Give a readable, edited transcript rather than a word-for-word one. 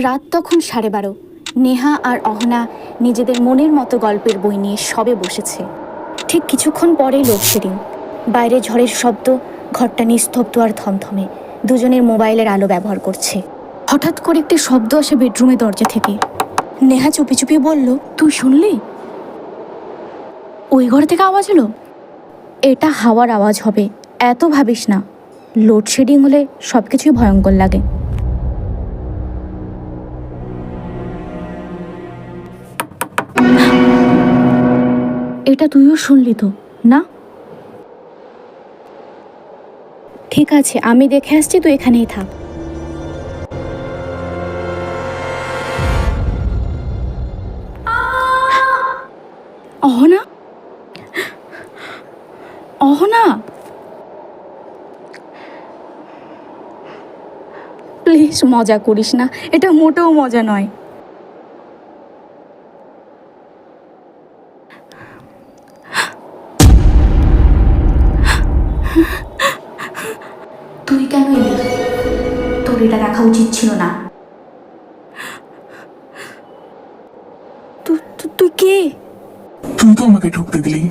রাত তখন 12:30। নেহা আর অহনা নিজেদের মনের মতো গল্পের বই নিয়ে সবে বসেছে। ঠিক কিছুক্ষণ পরেই লোডশেডিং। বাইরে ঝড়ের শব্দ, ঘরটা নিস্তব্ধ আর থমথমে। দুজনের মোবাইলের আলো ব্যবহার করছে। হঠাৎ করে একটি শব্দ আসে বেডরুমের দরজা থেকে। নেহা চুপি চুপি বলল, তুই শুনলি? ওই ঘর থেকে আওয়াজ হলো। এটা হাওয়ার আওয়াজ হবে, এত ভাবিস না। লোডশেডিং হলে সব কিছুই ভয়ঙ্কর লাগে। এটা তুইও শুনলি তো না? ঠিক আছে, আমি দেখে আসছি, তুই এখানেই থাক। অহনা, অহনা, প্লিজ মজা করিস না, এটা মোটেও মজা নয়। তুই কেন এলি? তোর এটা দেখা উচিত ছিল না। তুই কে? তুই তো আমাকে ঢুকতে দিলি।